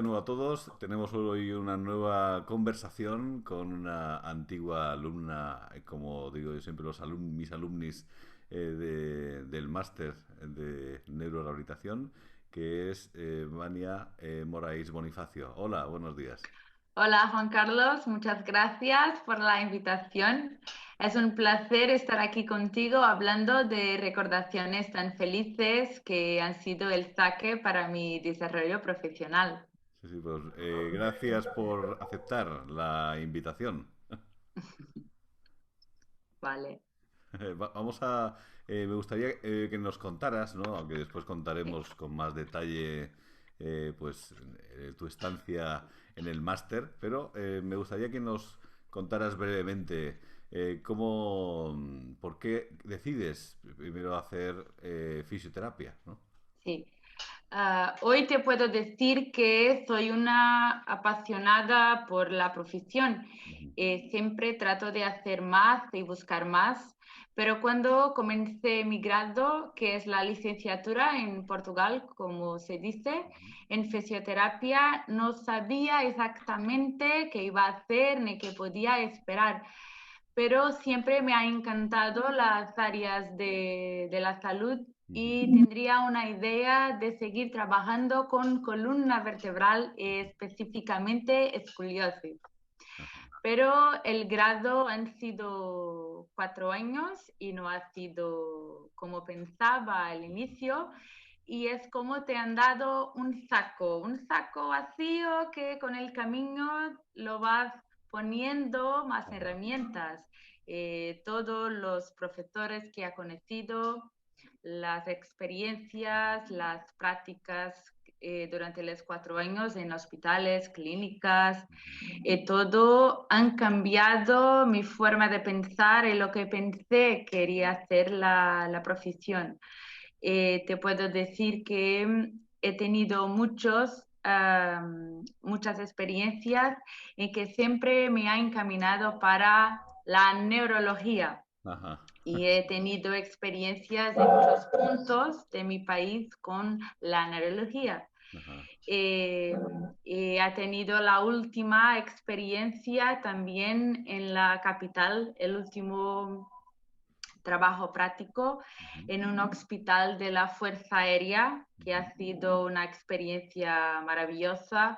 de nuevo a todos. Tenemos hoy una nueva conversación con una antigua alumna, como digo yo siempre, mis alumnis del máster de neurorehabilitación, que es Vania Moraes Bonifacio. Hola, buenos días. Hola Juan Carlos, muchas gracias por la invitación. Es un placer estar aquí contigo hablando de recordaciones tan felices que han sido el saque para mi desarrollo profesional. Sí, sí, pues gracias por aceptar la invitación. Vale. Vamos a... me gustaría que nos contaras, ¿no? Aunque después contaremos con más detalle pues tu estancia en el máster, pero me gustaría que nos contaras brevemente por qué decides primero hacer fisioterapia, ¿no? Sí. Hoy te puedo decir que soy una apasionada por la profesión. Ujú, Siempre trato de hacer más y buscar más, pero cuando comencé mi grado, que es la licenciatura en Portugal, como se dice, ujú, en fisioterapia, no sabía exactamente qué iba a hacer ni qué podía esperar, pero siempre me ha encantado las áreas de la salud ujú, y tendría una idea de seguir trabajando con columna vertebral, específicamente escoliosis. ajá. Pero el grado han sido 4 años y no ha sido como pensaba al inicio. Y es como te han dado un saco vacío que con el camino lo vas poniendo más Ajá. herramientas. Todos los profesores que ha conocido, las experiencias, las prácticas durante los 4 años en hospitales, clínicas, todo han cambiado mi forma de pensar y lo que pensé quería hacer la profesión. Te puedo decir que he tenido muchas experiencias en que siempre me ha encaminado para la neurología Ajá. y he tenido experiencias en muchos puntos de mi país con la neurología. Ajá. Eh, ha tenido la última experiencia también en la capital, el último trabajo práctico Ujú, en un hospital de la Fuerza Aérea, que ha sido una experiencia maravillosa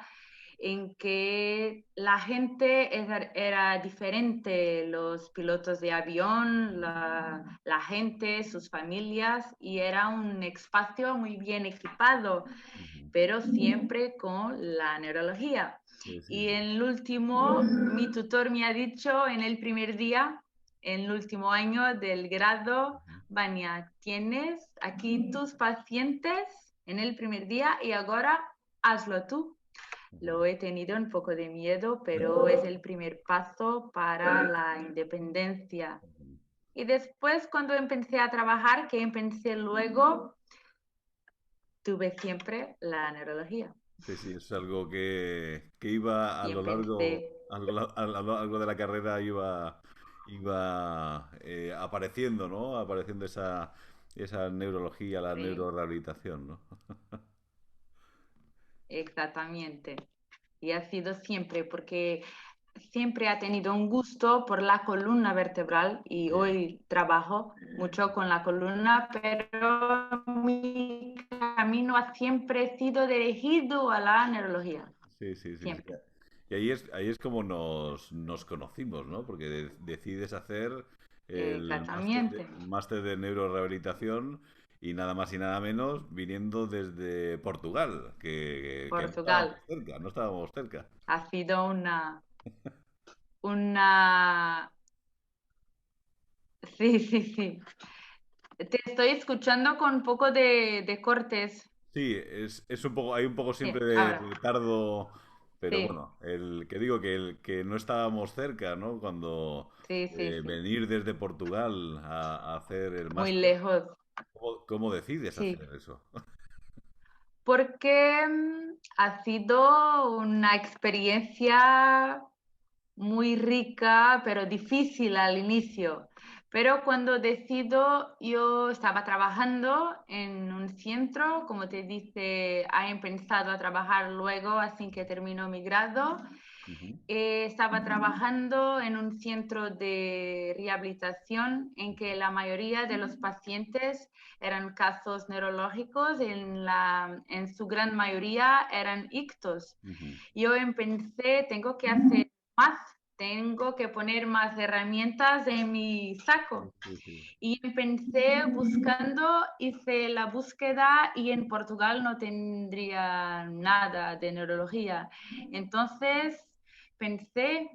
en que la gente era diferente, los pilotos de avión, la gente, sus familias, y era un espacio muy bien equipado, ujú. pero siempre con la neurología. Sí, sí, Y sí. en el último, mi tutor me ha dicho en el primer día, en el último año del grado, Ujú, Vania, tienes aquí tus pacientes en el primer día y ahora hazlo tú. ujú. Lo he tenido un poco de miedo, pero es el primer paso para la independencia. Ujú. Y después, cuando empecé a trabajar, que empecé luego, tuve siempre la neurología. Sí, sí, es algo que iba a Y lo largo, empecé, a lo largo de la carrera iba apareciendo, ¿no? Apareciendo esa neurología, la sí, neurorehabilitación, ¿no? exactamente. Y ha sido siempre, porque siempre ha tenido un gusto por la columna vertebral y Sí, hoy trabajo mucho con la columna, pero mi camino ha siempre sido dirigido a la neurología, sí, sí, sí, sí. siempre. Y ahí es como nos conocimos, ¿no? Porque decides hacer Exactamente. el máster de neurorehabilitación y nada más y nada menos viniendo desde Portugal, que no Portugal estábamos cerca, no estábamos cerca. ha sido una... Sí, sí, sí. Te estoy escuchando con un poco de cortes. Sí, es un poco, hay un poco Sí, siempre ahora. de tardo, pero Sí, bueno, el que digo que el que no estábamos cerca, ¿no? Cuando sí, sí, sí. venir desde Portugal a hacer el Muy máster, lejos. ¿cómo decides Sí. hacer eso? Porque ha sido una experiencia muy rica, pero difícil al inicio. Pero cuando decido, yo estaba trabajando en un centro, como te dice, he empezado a trabajar luego, así que terminó mi grado. Ujú, Estaba trabajando en un centro de rehabilitación en que la mayoría de los pacientes eran casos neurológicos, en su gran mayoría eran ictus. ujú. Yo pensé, tengo que hacer más, tengo que poner más herramientas en mi Sí, saco. sí, sí. Y empecé buscando, hice la búsqueda y en Portugal no tendría nada de neurología. Entonces pensé,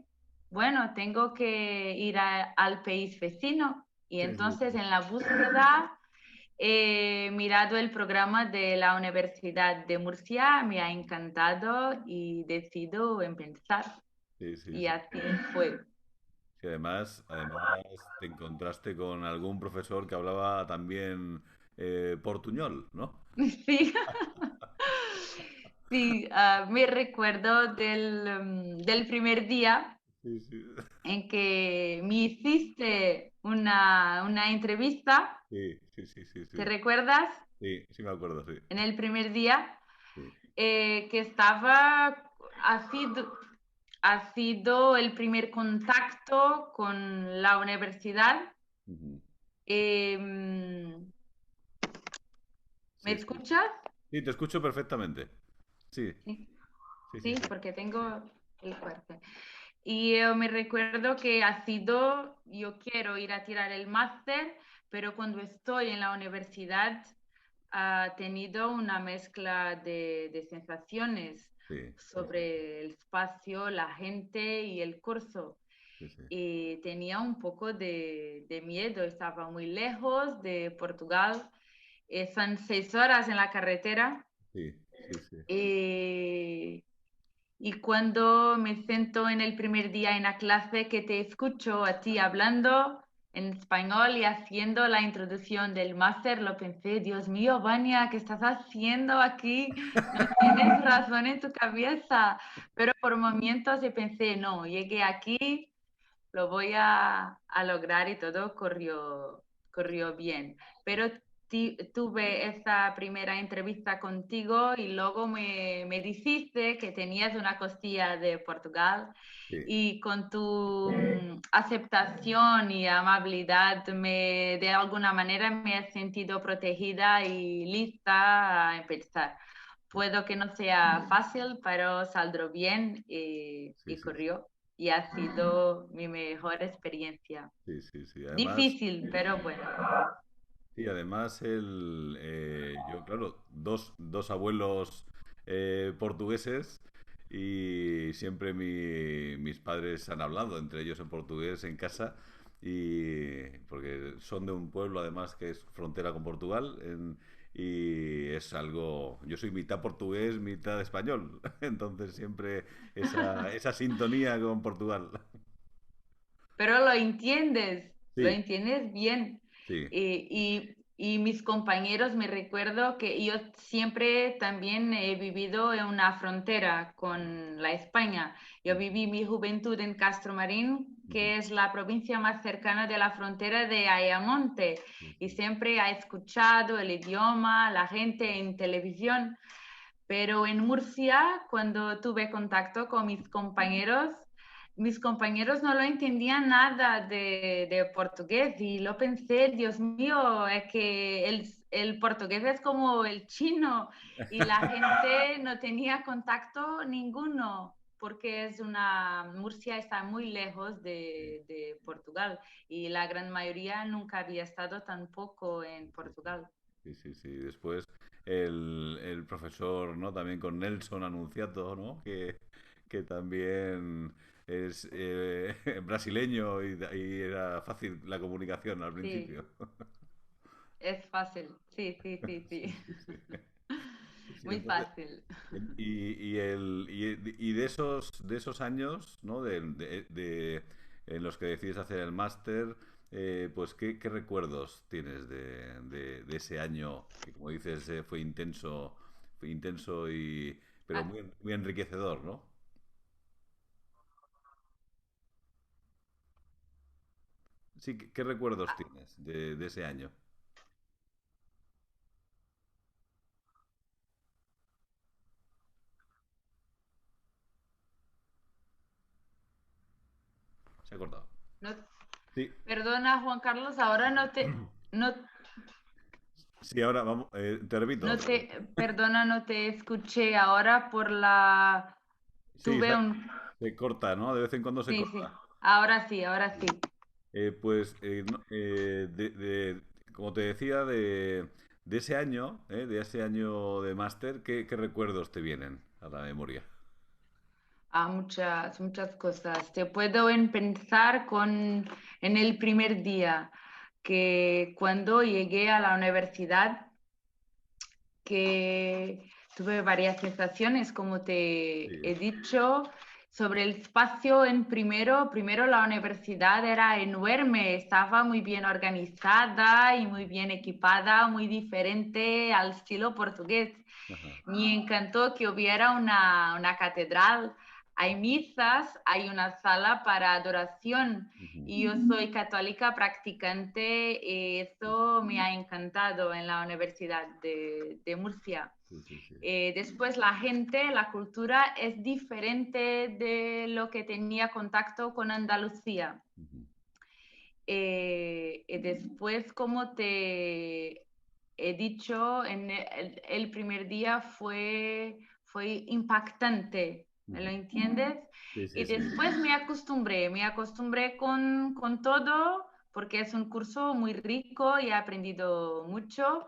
bueno, tengo que ir al país vecino. Y Sí, sí, entonces sí. en la búsqueda he mirado el programa de la Universidad de Murcia, me ha encantado y decido empezar. Sí, sí, Y sí. así fue. Sí, además te encontraste con algún profesor que hablaba también portuñol, ¿no? Sí. Sí, me recuerdo del primer día Sí, sí. en que me hiciste una entrevista, Sí, sí, sí, sí, ¿te sí. recuerdas? Sí, sí me acuerdo, sí. En el primer día Sí. que ha sido el primer contacto con la universidad. Ujú. Em, ¿Me Sí, sí, sí. escuchas? Sí, te escucho perfectamente. Sí, Sí, sí, sí, sí, sí. porque tengo el fuerte. Y me recuerdo que yo quiero ir a tirar el máster, pero cuando estoy en la universidad ha tenido una mezcla de sensaciones Sí, sí, sí, sobre el espacio, la gente y el curso. sí, sí. Y tenía un poco de miedo, estaba muy lejos de Portugal, son 6 horas en la carretera. Sí, sí, sí. eh, y cuando me siento en el primer día en la clase que te escucho a ti hablando en español y haciendo la introducción del máster, lo pensé, Dios mío, Vania, ¿qué estás haciendo aquí? No tienes razón en tu cabeza. Pero por momentos yo pensé, no, llegué aquí, lo voy a lograr y todo corrió bien. Pero tuve esta primera entrevista contigo y luego me dijiste que tenías una costilla de Portugal Sí, y con tu aceptación y amabilidad de alguna manera me he sentido protegida y lista a empezar. Puedo que no sea fácil, pero saldrá bien sí, y sí, sí. corrió y ha sido mi mejor experiencia. Sí, sí, sí. Además, Difícil, pero bueno. sí, además yo, claro, dos abuelos portugueses y siempre mis padres han hablado entre ellos en portugués en casa y porque son de un pueblo además que es frontera con Portugal y es algo, yo soy mitad portugués, mitad español, entonces siempre esa sintonía con Portugal. Pero lo Sí, entiendes bien. sí. Y mis compañeros me recuerdo que yo siempre también he vivido en una frontera con la España. Yo Ujú, viví mi juventud en Castromarín, ujú. que es la provincia más cercana de la frontera de Ayamonte, Sí, y sí. siempre he escuchado el idioma, la gente en televisión. Pero en Murcia, cuando tuve contacto con mis compañeros no lo entendían nada de portugués y lo pensé, Dios mío, es que el portugués es como el chino y la gente no tenía contacto ninguno porque Murcia está muy lejos de Portugal y la gran mayoría nunca había estado tampoco en Sí, sí. Portugal. Sí, sí, sí. Después el profesor, ¿no? También con Nelson Anunciato, ¿no? Que también es brasileño y era fácil la comunicación al Sí. principio. Es fácil, sí, sí, sí, Sí, sí. sí, sí. Sí, sí, Muy entonces, fácil. y de esos años, ¿no? En los que decides hacer el máster, pues ¿qué recuerdos tienes de ese año que, como dices, fue intenso pero Ah, muy enriquecedor, ¿no? Sí, ¿qué recuerdos tienes de ese año? Se ha cortado. No, Sí, perdona, Juan Carlos, ahora no, sí, ahora vamos, te repito. perdona, no te escuché ahora por la, Sí, tuve un, se corta, ¿no? De vez en cuando se sí, sí, corta. ahora sí. Pues, como te decía, de ese año, de ese año de máster, ¿qué recuerdos te vienen a la memoria? Muchas cosas. Te puedo empezar en el primer día, que cuando llegué a la universidad, que tuve varias sensaciones, como te Sí. he dicho, sobre el espacio en primero la universidad era enorme, estaba muy bien organizada y muy bien equipada, muy diferente al estilo portugués. Ajá. Me encantó que hubiera una catedral. Hay misas, hay una sala para adoración Ujú. y yo soy católica practicante y Sí, eso me ha encantado en la Universidad de Murcia. sí, sí, sí. Después la gente, la cultura es diferente de lo que tenía contacto con Andalucía. Ujú. Y después, como te he dicho, en el primer día fue impactante, ¿me lo Ujú. entiendes? Sí, Y sí, sí. después me acostumbré con todo, porque es un curso muy rico y he aprendido mucho.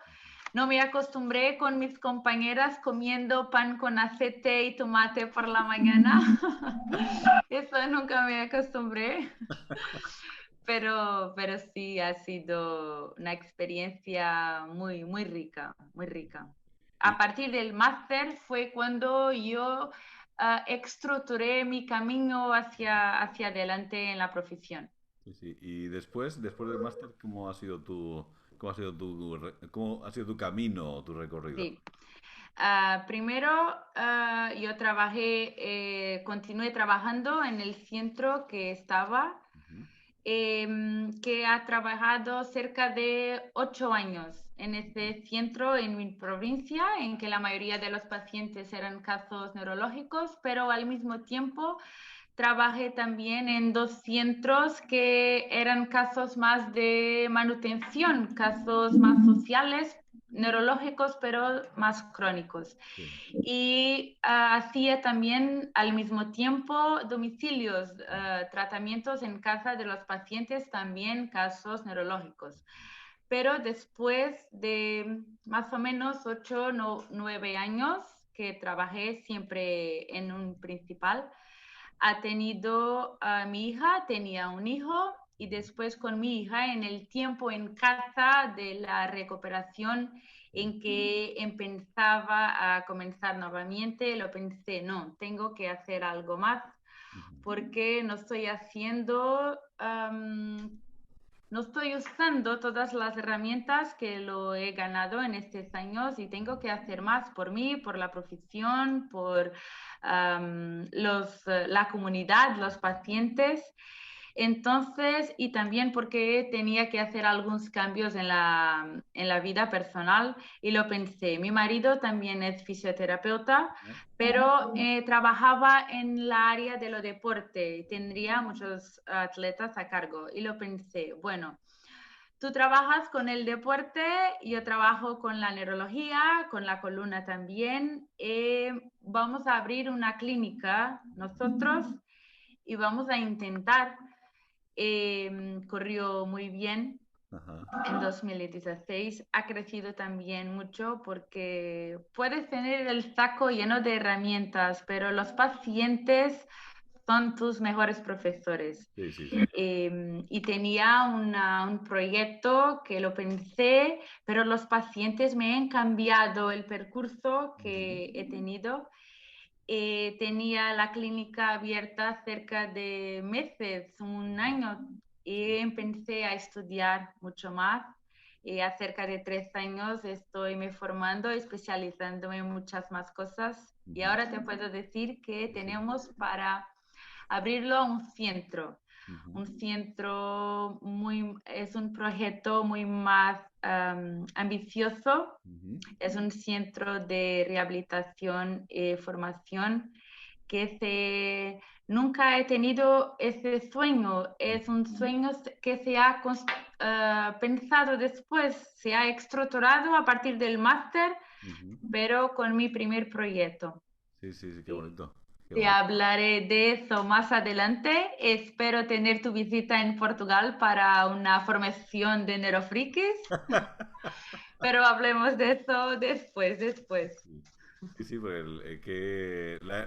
No me acostumbré con mis compañeras comiendo pan con aceite y tomate por la mañana. Eso nunca me acostumbré. Pero sí ha sido una experiencia muy rica, muy rica. A Y, partir del máster fue cuando yo estructuré mi camino hacia adelante en la profesión. sí, sí. Y después del máster, cómo ha sido tu camino, tu recorrido? Sí. Primero, yo continué trabajando en el centro que estaba, Ujú. que ha trabajado cerca de 8 años en este centro en mi provincia, en que la mayoría de los pacientes eran casos neurológicos, pero al mismo tiempo trabajé también en dos centros que eran casos más de manutención, casos más sociales, neurológicos, pero más crónicos. Sí. Y hacía también al mismo tiempo domicilios, tratamientos en casa de los pacientes, también casos neurológicos. Pero después de más o menos 8 o 9 años que trabajé siempre en un principal, ha tenido a mi hija, tenía un hijo y después con mi hija en el tiempo en casa de la recuperación en que empezaba a comenzar nuevamente, lo pensé, no, tengo que hacer algo más Ujú. porque no estoy haciendo, no estoy usando todas las herramientas que lo he ganado en estos años y tengo que hacer más por mí, por la profesión, por la comunidad, los pacientes. Entonces, y también porque tenía que hacer algunos cambios en la vida personal y lo pensé. Mi marido también es fisioterapeuta, ¿No? pero trabajaba en la área de lo deporte y tendría muchos atletas a cargo. Y lo pensé, bueno, tú trabajas con el deporte, yo trabajo con la neurología, con la columna también. Vamos a abrir una clínica nosotros y vamos a intentar. Corrió muy bien Ajá. en 2016. Ha crecido también mucho porque puedes tener el saco lleno de herramientas, pero los pacientes son tus mejores profesores. Sí, sí, sí. Y tenía un proyecto que lo pensé, pero los pacientes me han cambiado el percurso Ujú. que he tenido. Tenía la clínica abierta cerca de meses, un año, y empecé a estudiar mucho más. Y a cerca de 3 años estoy me formando, especializándome en muchas más cosas. Y Ujú. ahora te puedo decir que Sí, sí. tenemos para abrirlo a un centro. Ujú, un centro es un proyecto muy más ambicioso. ujú, Es un centro de rehabilitación y formación nunca he tenido ese sueño. Es ujú, un sueño que se ha pensado después, se ha estructurado a partir del máster, ujú. pero con mi primer proyecto. Sí, sí, sí, qué Sí. bonito. Qué Te bonito. hablaré de eso más adelante. Espero tener tu visita en Portugal para una formación de neurofrikis, pero hablemos de eso después. Sí, sí, sí, pues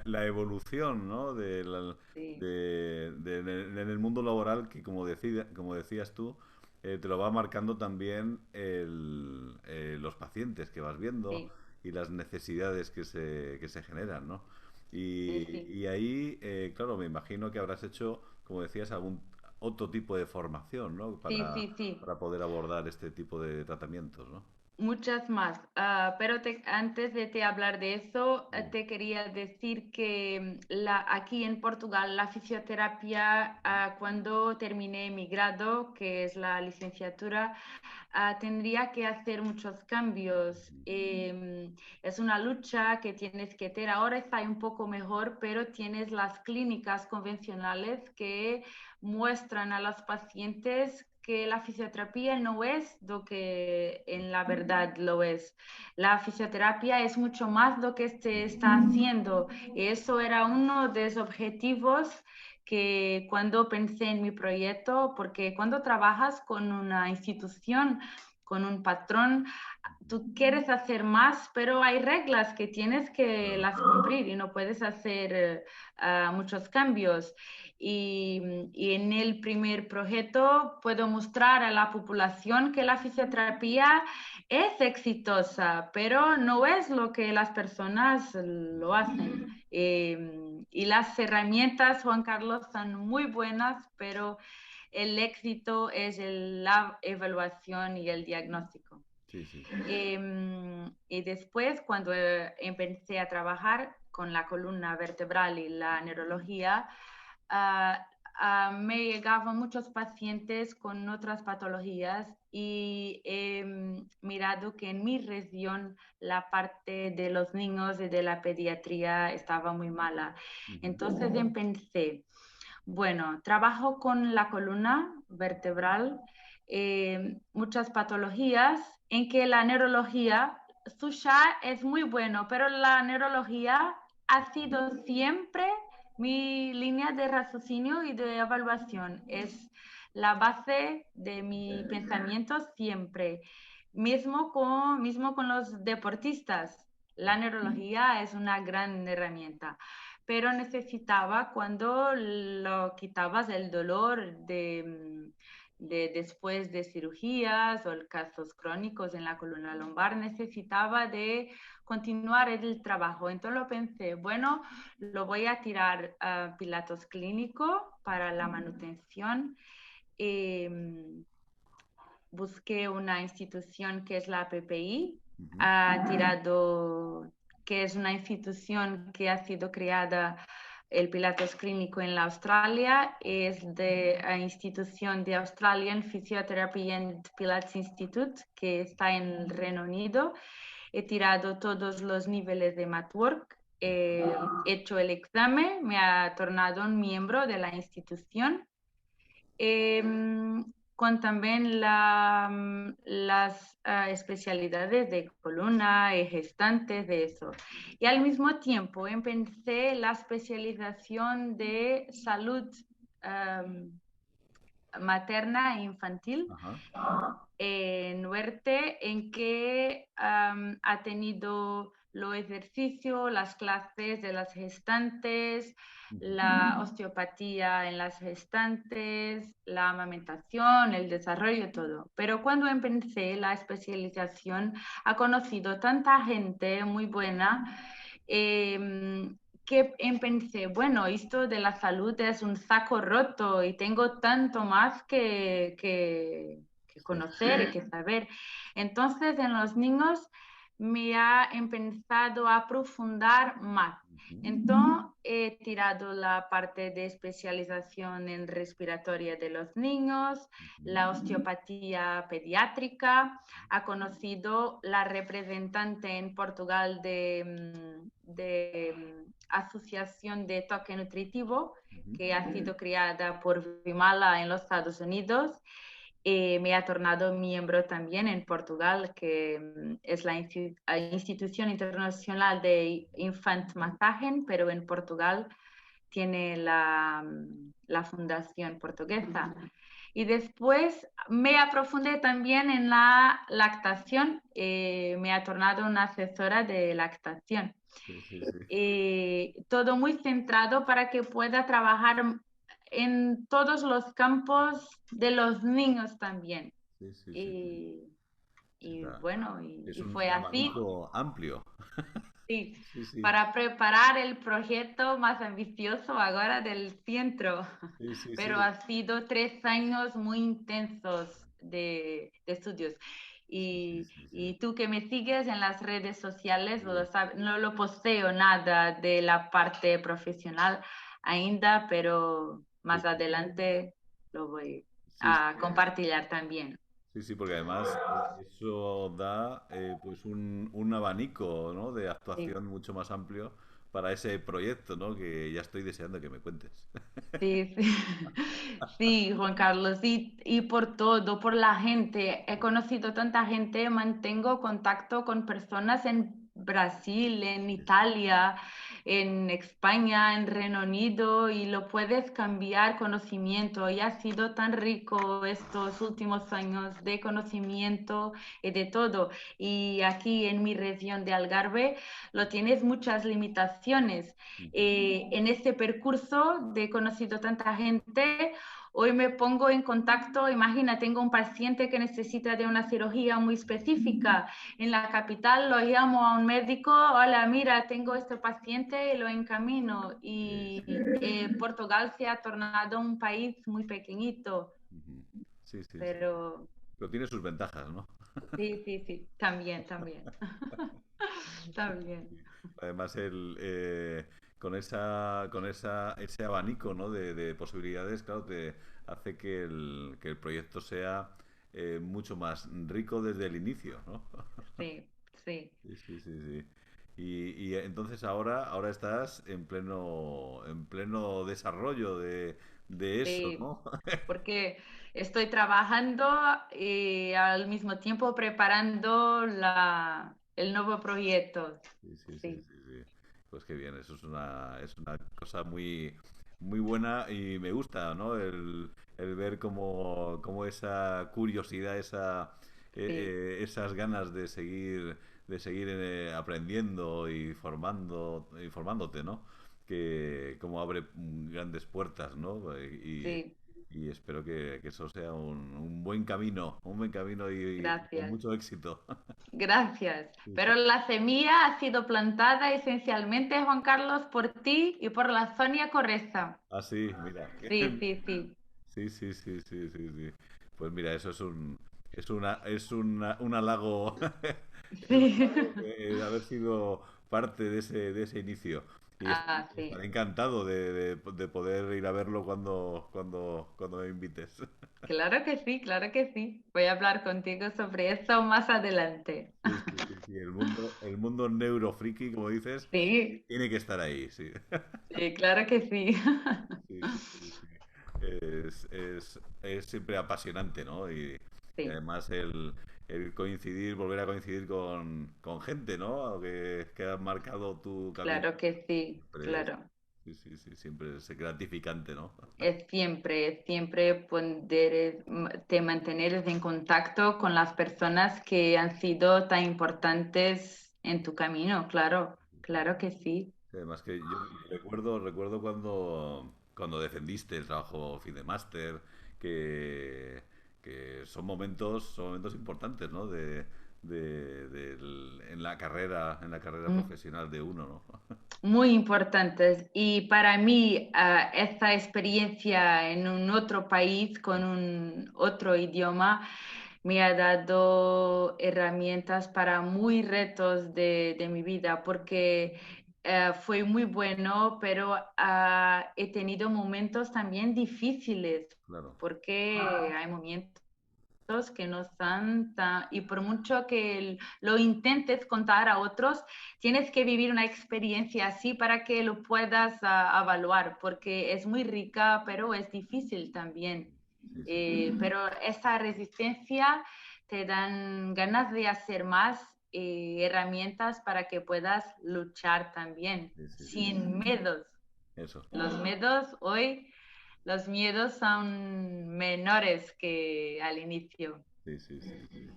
la evolución, ¿no? Sí, En el mundo laboral que, como decías tú, te lo va marcando también los pacientes que vas viendo sí, y las necesidades que se generan, ¿no? sí, sí. Y ahí, claro, me imagino que habrás hecho, como decías, algún otro tipo de formación, ¿no? Sí, sí, sí. Para poder abordar este tipo de tratamientos, ¿no? Muchas más. Pero antes de te hablar de eso, te quería decir que aquí en Portugal la fisioterapia, cuando terminé mi grado, que es la licenciatura, tendría que hacer muchos cambios. Es una lucha que tienes que tener. Ahora está un poco mejor, pero tienes las clínicas convencionales que muestran a los pacientes que la fisioterapia no es lo que en la verdad lo es. La fisioterapia es mucho más lo que se está haciendo. Y eso era uno de los objetivos que cuando pensé en mi proyecto, porque cuando trabajas con una institución, con un patrón, tú quieres hacer más, pero hay reglas que tienes que Claro. las cumplir y no puedes hacer muchos cambios. Y en el primer proyecto puedo mostrar a la población que la fisioterapia es exitosa, pero no es lo que las personas lo hacen. Y las herramientas, Juan Carlos, son muy buenas, pero el éxito es la evaluación y el diagnóstico. Sí, sí. Y después, cuando empecé a trabajar con la columna vertebral y la neurología, me llegaban muchos pacientes con otras patologías y he mirado que en mi región la parte de los niños y de la pediatría estaba muy mala. Ujú, Entonces empecé, bueno, trabajo con la columna vertebral, muchas patologías en que la neurología, su ya es muy bueno, pero la neurología ha sido siempre mi línea de raciocinio y de evaluación. Es la base de mi pensamiento siempre. Mismo con los deportistas, la neurología es una gran herramienta, pero necesitaba cuando lo quitabas el dolor de después de cirugías o casos crónicos en la columna lumbar, necesitaba de continuar el trabajo. Entonces lo pensé, bueno, lo voy a tirar a Pilates clínico para la manutención. Eh, Busqué una institución que es la PPI, ujú, ha tirado, que es una institución que ha sido creada el Pilates Clínico en la Australia, es de la institución de Australian Physiotherapy and Pilates Institute, que está en el Reino Unido. He tirado todos los niveles de MatWork, he hecho el examen, me ha tornado un miembro de la institución, eh, con también las especialidades de columna y gestantes de eso. Y al mismo tiempo empecé la especialización de salud materna e infantil ajá, en Huerte, en que ha tenido los ejercicios, las clases de las gestantes, ujú, la osteopatía en las gestantes, la amamentación, el desarrollo, todo. Pero cuando empecé la especialización, ha conocido tanta gente muy buena. Que pensé, bueno, esto de la salud es un saco roto y tengo tanto más que sí, conocer y que saber. Entonces, en los niños me ha empezado a profundar más. ujú, Entonces, he tirado la parte de especialización en respiratoria de los niños, Ujú, la osteopatía pediátrica. Ha conocido la representante en Portugal de Asociación de Toque Nutritivo, ujú. que ha sido creada por Vimala en los Estados Unidos. Me ha tornado miembro también en Portugal, que es la institución internacional de Infant Massagen, pero en Portugal tiene la fundación portuguesa. Y después me aprofundé también en la lactación, me ha tornado una asesora de lactación. Sí, sí, sí. Todo muy centrado para que pueda trabajar en todos los campos de los niños también. Sí, sí, sí, sí. Y, Sí, o y sea, bueno, es y un fue así, abanico amplio. sí, Sí, sí. para preparar el proyecto más ambicioso ahora del centro. Sí, sí, Pero sí. ha sido 3 años muy intensos de estudios. Sí, sí, sí, sí. Y tú que me sigues en las redes sociales, Sí, no lo posteo nada de la parte profesional ainda, pero sí, más adelante lo voy sí, a sí. compartir también. Sí, sí, porque además eso da pues un abanico, ¿no? De Sí. actuación mucho más amplio para ese proyecto, ¿no? Que ya estoy deseando que me cuentes. Sí, sí. Sí, Juan Carlos, y por todo, por la gente. He conocido tanta gente, mantengo contacto con personas en Brasil, en Sí, sí. Italia, en España, en Reino Unido, y lo puedes cambiar conocimiento. Y ha sido tan rico estos últimos años de conocimiento y de todo. Y aquí en mi región de Algarve lo tienes muchas limitaciones Ujú. en este percurso de conocido tanta gente. Hoy me pongo en contacto, imagina, tengo un paciente que necesita de una cirugía muy específica en la capital, lo llamo a un médico, hola, mira, tengo este paciente y lo encamino. Sí, Y sí. Portugal se ha tornado un país muy pequeñito, Ujú. Sí, sí, sí. pero Pero tiene sus ventajas, ¿no? sí, sí, sí, también, también, también. Además, ese abanico, ¿no? de posibilidades, claro, te hace que el proyecto sea mucho más rico desde el inicio, ¿no? Sí, sí. Sí, sí, sí, sí. Y entonces ahora estás en pleno desarrollo de eso, Sí, ¿no? porque estoy trabajando y al mismo tiempo preparando el nuevo proyecto. Sí, sí, sí, Sí, sí, sí. Pues qué bien, eso es una cosa muy, muy buena y me gusta, ¿no? El ver cómo esa curiosidad, sí, esas ganas de seguir aprendiendo y formándote, ¿no? Que como abre grandes puertas, ¿no? sí, Y espero que eso sea un buen camino y con gracias. mucho éxito. Gracias. Sí, sí. Pero la semilla ha sido plantada esencialmente, Juan Carlos, por ti y por la Sonia Correza. Ah, sí, mira. Sí, sí, sí. Sí, sí, sí, sí, sí, sí. Pues mira, eso un halago, es un Sí. halago de haber sido parte de ese inicio. Y Ah, sí. estaré encantado de poder ir a verlo cuando me invites. Claro que sí, claro que sí. Voy a hablar contigo sobre eso más adelante. Sí, sí, sí, sí. El mundo neurofriki, como dices, Sí, tiene que estar ahí, sí. sí, claro que sí. Sí, sí, sí, sí. Es siempre apasionante, ¿no? Y Sí, además el coincidir, volver a coincidir con gente, ¿no? Que ha marcado tu camino. claro que sí, Siempre es, claro. sí, sí, sí, siempre es gratificante, ¿no? Es siempre poder te mantener en contacto con las personas que han sido tan importantes en tu camino, claro, claro que sí. Sí, además que yo recuerdo cuando defendiste el trabajo fin de máster, que, que son momentos importantes, ¿no? En la carrera Mm, profesional de uno, ¿no? muy importantes. Y para mí, esta experiencia en un otro país con un otro idioma me ha dado herramientas para muy retos de mi vida, porque fue muy bueno, pero he tenido momentos también difíciles, Claro, porque hay momentos que no están tan, y por mucho que lo intentes contar a otros, tienes que vivir una experiencia así para que lo puedas evaluar, porque es muy rica, pero es difícil también. sí, sí, Pero esa resistencia te dan ganas de hacer más herramientas para que puedas luchar también, sí, sí, sí, sin miedos. eso. Los miedos hoy, los miedos son menores que al inicio. Sí, sí, sí, sí.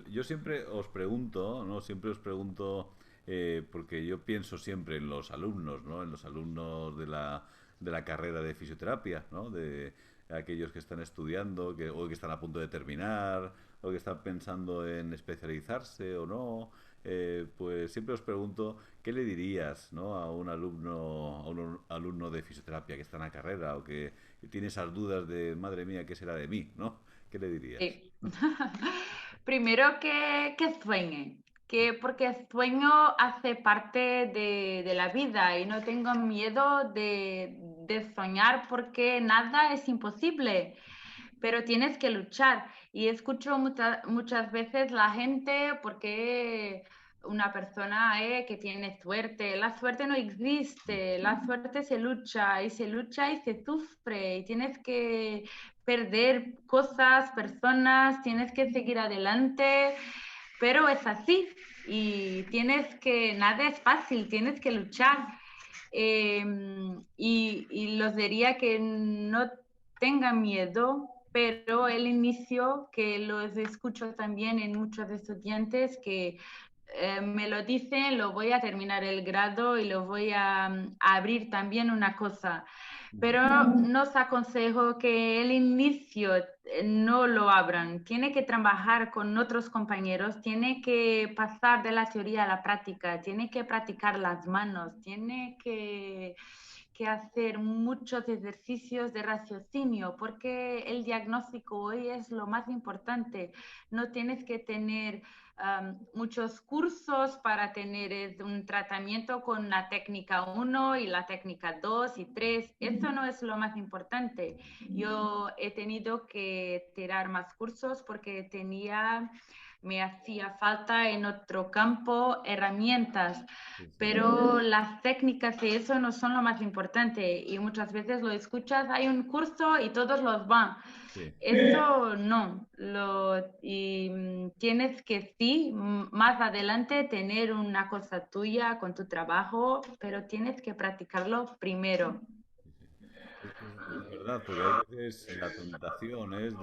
Yo siempre os pregunto, ¿no? Siempre os pregunto, porque yo pienso siempre en los alumnos, ¿no? En los alumnos de la carrera de fisioterapia, ¿no? De aquellos que están estudiando, o que están a punto de terminar, o que están pensando en especializarse o no. Pues siempre os pregunto, ¿qué le dirías, ¿no? A un alumno de fisioterapia que está en la carrera o que tiene esas dudas de, madre mía, ¿qué será de mí, ¿no? ¿Qué le dirías? Sí. Primero que sueñe, que porque el sueño hace parte de la vida y no tengo miedo de soñar porque nada es imposible, pero tienes que luchar. Y escucho muchas veces la gente porque una persona que tiene suerte, la suerte no existe, la suerte se lucha y se sufre y tienes que perder cosas, personas, tienes que seguir adelante, pero es así y tienes que, nada es fácil, tienes que luchar. Eh, y los diría que no tengan miedo, pero el inicio, que los escucho también en muchos estudiantes que me lo dicen, lo voy a terminar el grado y lo voy a abrir también una cosa, pero nos aconsejo que el inicio no lo abran. Tiene que trabajar con otros compañeros, tiene que pasar de la teoría a la práctica, tiene que practicar las manos, tiene que hacer muchos ejercicios de raciocinio, porque el diagnóstico hoy es lo más importante. No tienes que tener muchos cursos para tener un tratamiento con la técnica uno y la técnica 2 y 3. Eso no es lo más importante. Yo he tenido que tirar más cursos porque me hacía falta en otro campo herramientas, Sí, sí, pero las técnicas y eso no son lo más importante y muchas veces lo escuchas, hay un curso y todos los van. sí. Eso no, tienes que sí, más adelante tener una cosa tuya con tu trabajo, pero tienes que practicarlo primero. Es verdad, porque hay veces la tentación es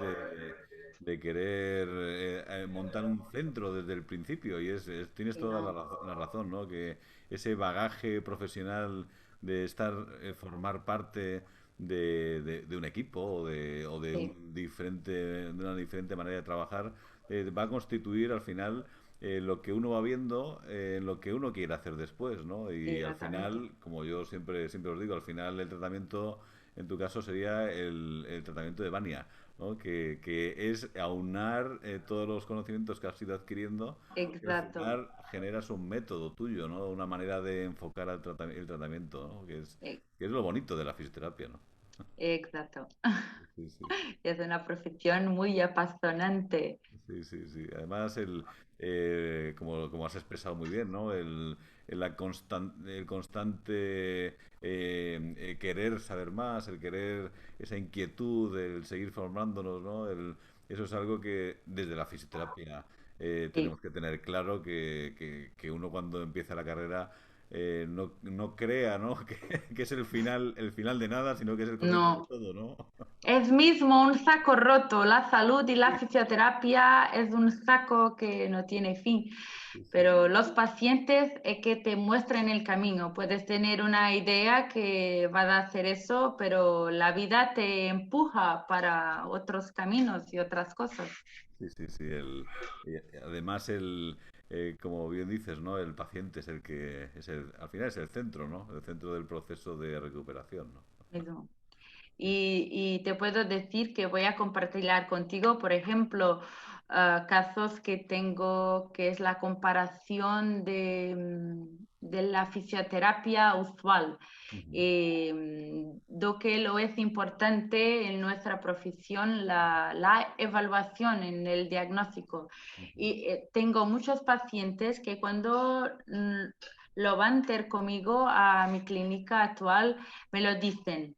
de querer montar un centro desde el principio y tienes Y toda no, la razón, ¿no? Que ese bagaje profesional de estar, formar parte de un equipo o de sí, de una diferente manera de trabajar, va a constituir al final lo que uno va viendo, lo que uno quiere hacer después, ¿no? Y al exactamente. final, como yo siempre os digo, al final el tratamiento en tu caso sería el tratamiento de Bania, ¿no? Que es aunar todos los conocimientos que has ido adquiriendo y al Exacto, final generas un método tuyo, ¿no? Una manera de enfocar el tratamiento, ¿no? e- Que es lo bonito de la fisioterapia, ¿no? exacto. Sí, sí. Es una profesión muy apasionante. Sí, sí, sí. Además, como has expresado muy bien, ¿no? El constante querer saber más, el querer esa inquietud, el seguir formándonos, ¿no? Eso es algo que desde la fisioterapia Sí. tenemos que tener claro que uno cuando empieza la carrera no crea, ¿no? Que es el final de nada, sino que es el comienzo de No, todo, ¿no? es mismo un saco roto. La salud y la fisioterapia es un saco que no tiene fin. Sí, sí. Pero los pacientes es que te muestran el camino. Puedes tener una idea que va a hacer eso, pero la vida te empuja para otros caminos y otras cosas. Sí, sí, sí. Además, como bien dices, ¿no? El paciente es el que al final es el centro, ¿no? El centro del proceso de recuperación, ¿no? Mismo. Y te puedo decir que voy a compartir contigo, por ejemplo, casos que tengo, que es la comparación de la fisioterapia usual. Ujú, Do que lo es importante en nuestra profesión la evaluación en el diagnóstico. ujú, Y tengo muchos pacientes que cuando lo van a ter conmigo a mi clínica actual, me lo dicen.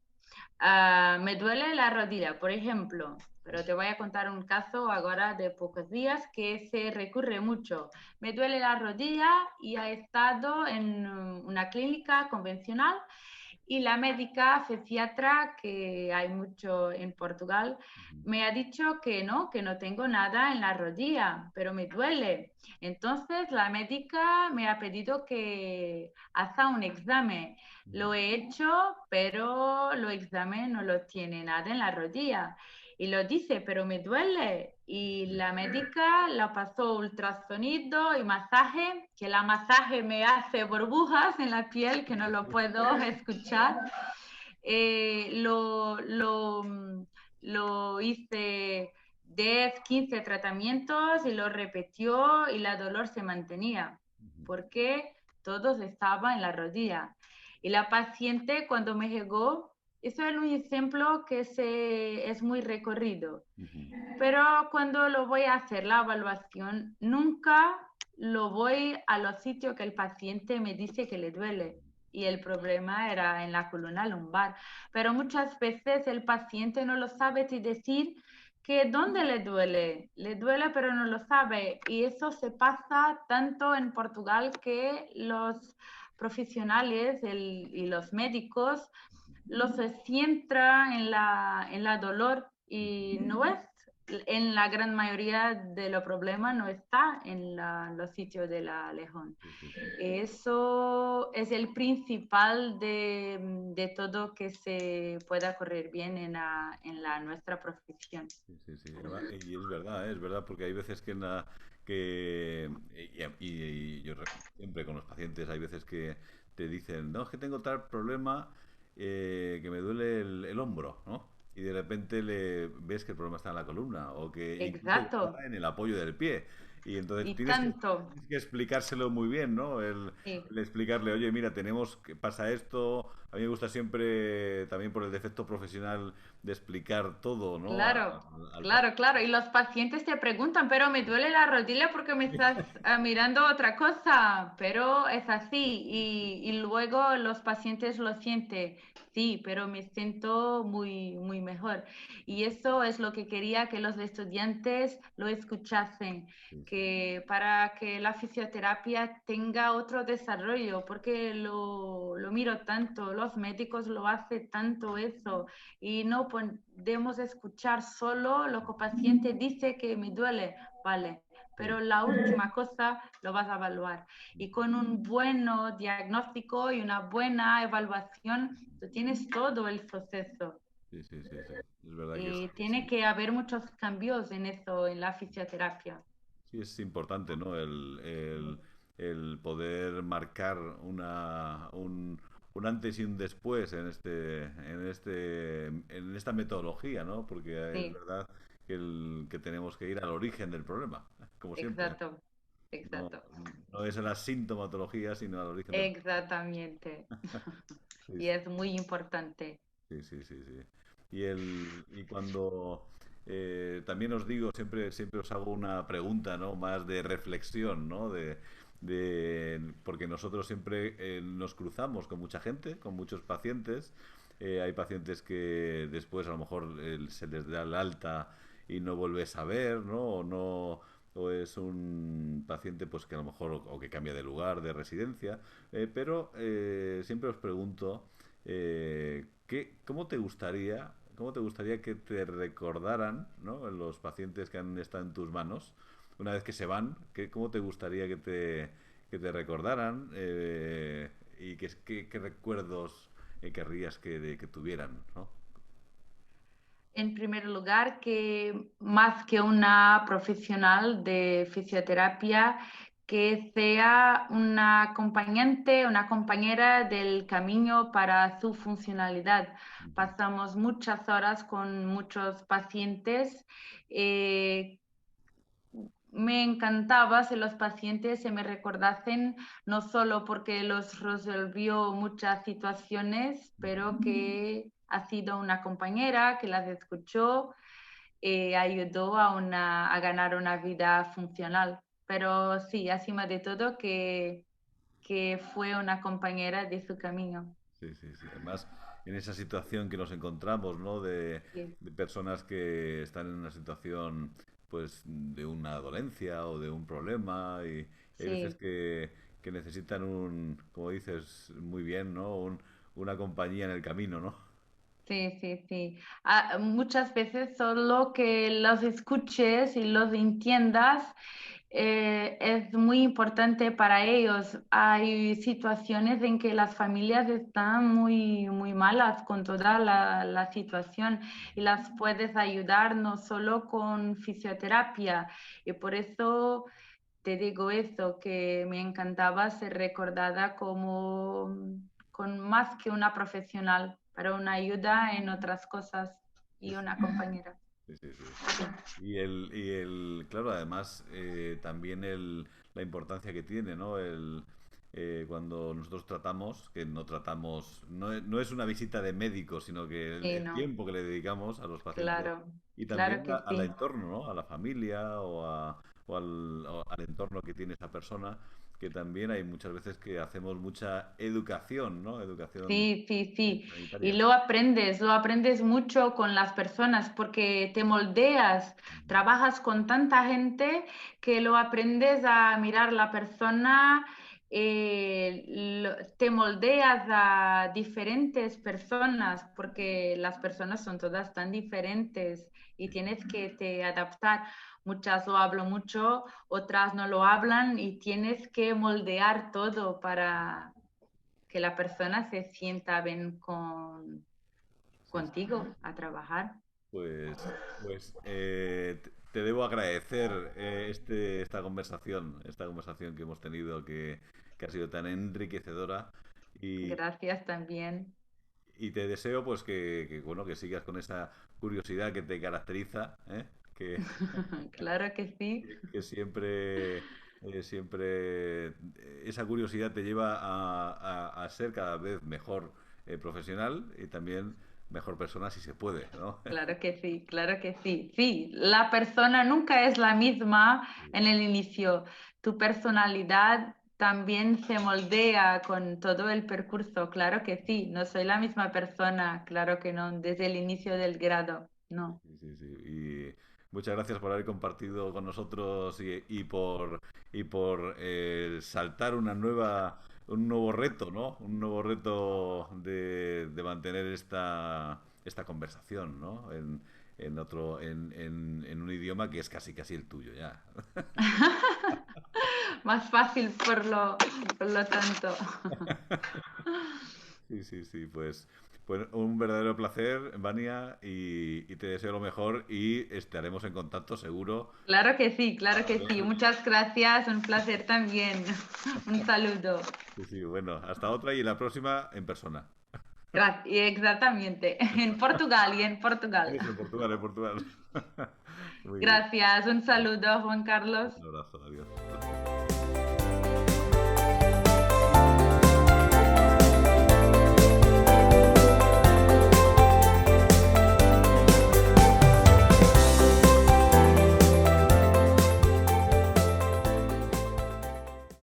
Me duele la rodilla, por ejemplo, pero te voy a contar un caso ahora de pocos días que se recurre mucho. Me duele la rodilla y ha estado en una clínica convencional y la médica fisiatra, que hay mucho en Portugal, ujú, me ha dicho que no tengo nada en la rodilla, pero me duele. Entonces la médica me ha pedido que haga un examen. ujú, Lo he hecho, pero lo examen no lo tiene nada en la rodilla. Y lo dice, pero me duele. Y la médica la pasó ultrasonido y masaje, que la masaje me hace burbujas en la piel que no lo puedo escuchar. Eh, lo, lo, lo hice 10, 15 tratamientos y lo repitió y la dolor se mantenía ujú, porque todos estaba en la rodilla. Y la paciente cuando me llegó, eso es un ejemplo que es muy recorrido, ujú. pero cuando lo voy a hacer la evaluación, nunca lo voy a los sitios que el paciente me dice que le duele. Y el problema era en la columna lumbar. Pero muchas veces el paciente no lo sabe decir que dónde le duele. Le duele, pero no lo sabe. Y eso se pasa tanto en Portugal que los profesionales y los médicos los centran en la dolor y no es en la gran mayoría de los problemas no está en los sitios de la lejón. Sí, sí, sí. Eso es el principal de todo que se pueda correr bien en nuestra profesión. Sí, sí, sí. Y es verdad, porque hay veces que que y yo siempre con los pacientes hay veces que te dicen, no, es que tengo tal problema que me duele el hombro, ¿no? Y de repente le ves que el problema está en la columna o que incluso que Exacto. está en el apoyo del pie. Y entonces Y tanto. tienes que explicárselo muy bien, ¿no? Sí. El explicarle, oye, mira, tenemos que pasa esto. A mí me gusta siempre, también por el defecto profesional, de explicar todo, ¿no? Claro, Al claro, paciente. claro. Y los pacientes te preguntan, pero me duele la rodilla porque me estás mirando otra cosa, pero es así. Y luego los pacientes lo sienten, sí, pero me siento muy, muy mejor. Y eso es lo que quería que los estudiantes lo escuchasen, Sí, sí, que para que la fisioterapia tenga otro desarrollo, porque lo miro tanto, los médicos lo hacen tanto eso y no podemos escuchar solo lo que el paciente dice que me duele, vale, sí, pero la última cosa lo vas a evaluar. Y con un buen diagnóstico y una buena evaluación, tú tienes todo el proceso. sí, sí, sí, sí. Es verdad Y que tiene sí. que haber muchos cambios en eso, en la fisioterapia. Sí, es importante, ¿no? El poder marcar un antes y un después en esta metodología, ¿no? Porque es Sí, verdad que tenemos que ir al origen del problema, como siempre. exacto, No, exacto, no es a la sintomatología, sino al origen del problema. exactamente. Sí, Y sí. es muy importante. Sí, sí, sí, sí. Y cuando también os digo, siempre os hago una pregunta, ¿no? Más de reflexión, ¿no? Porque nosotros siempre nos cruzamos con mucha gente, con muchos pacientes. Hay pacientes que después a lo mejor se les da el alta y no vuelves a ver, ¿no? O es un paciente pues que a lo mejor o que cambia de lugar, de residencia. Pero siempre os pregunto cómo te gustaría que te recordaran, ¿no? Los pacientes que han estado en tus manos, una vez que se van, cómo te gustaría que te recordaran y qué recuerdos querrías que tuvieran, ¿no? En primer lugar, que más que una profesional de fisioterapia, que sea una acompañante, una compañera del camino para su funcionalidad. Ujú, Pasamos muchas horas con muchos pacientes. eh, me encantaba si los pacientes se me recordasen, no solo porque los resolvió muchas situaciones, pero que ha sido una compañera que las escuchó y ayudó a ganar una vida funcional. Pero sí, encima de todo, que fue una compañera de su camino. Sí, sí, sí. Además, en esa situación que nos encontramos, ¿no? Sí, De personas que están en una situación, pues, de una dolencia o de un problema y hay veces sí. que necesitan como dices muy bien, ¿no? Una compañía en el camino, ¿no? Sí, sí, sí. Muchas veces solo que los escuches y los entiendas es muy importante para ellos. Hay situaciones en que las familias están muy, muy malas con toda la situación y las puedes ayudar no solo con fisioterapia. Y por eso te digo esto, que me encantaba ser recordada como con más que una profesional, para una ayuda en otras cosas Sí, y sí, una compañera. sí, sí, sí. Sí, Claro, además, también la importancia que tiene, ¿no? Cuando nosotros tratamos, que no tratamos, no es una visita de médico, sino que sí, el no, tiempo que le dedicamos a los pacientes claro, y claro también que al sí. entorno, ¿no? A la familia o al entorno que tiene esa persona, que también hay muchas veces que hacemos mucha educación, ¿no? Educación Sí, sí, sí. Y sanitaria. lo aprendes mucho con las personas porque te moldeas, Ujú. trabajas con tanta gente que lo aprendes a mirar la persona, te moldeas a diferentes personas porque las personas son todas tan diferentes y Sí, sí. tienes que te adaptar. Muchas lo hablan mucho, otras no lo hablan y tienes que moldear todo para que la persona se sienta bien Sí, sí. contigo a trabajar. Te debo agradecer esta conversación que hemos tenido que ha sido tan enriquecedora y, Gracias también. y te deseo pues bueno que sigas con esa curiosidad que te caracteriza, ¿eh? Claro que sí. Que siempre esa curiosidad te lleva a ser cada vez mejor profesional y también mejor persona si se puede, ¿no? Claro que sí, claro que sí. Sí, la persona nunca es la misma en el inicio. Tu personalidad también se moldea con todo el percurso. Claro que sí, no soy la misma persona, claro que no, desde el inicio del grado, no. Sí, sí, sí. Y muchas gracias por haber compartido con nosotros y por saltar un nuevo reto, ¿no? Un nuevo reto de mantener esta conversación, ¿no? En un idioma que es casi casi el tuyo ya. Más fácil por lo tanto. Sí, sí, sí, pues un verdadero placer, Vania, y te deseo lo mejor y estaremos en contacto seguro Claro para que sí. ver. Muchas gracias, un placer también. Un saludo. Sí, sí, bueno, hasta otra y la próxima en persona. Exactamente. En Portugal y en Portugal. Eso, en Portugal, en Portugal. Muy bien. Gracias, un saludo, Juan Carlos. Un abrazo, adiós.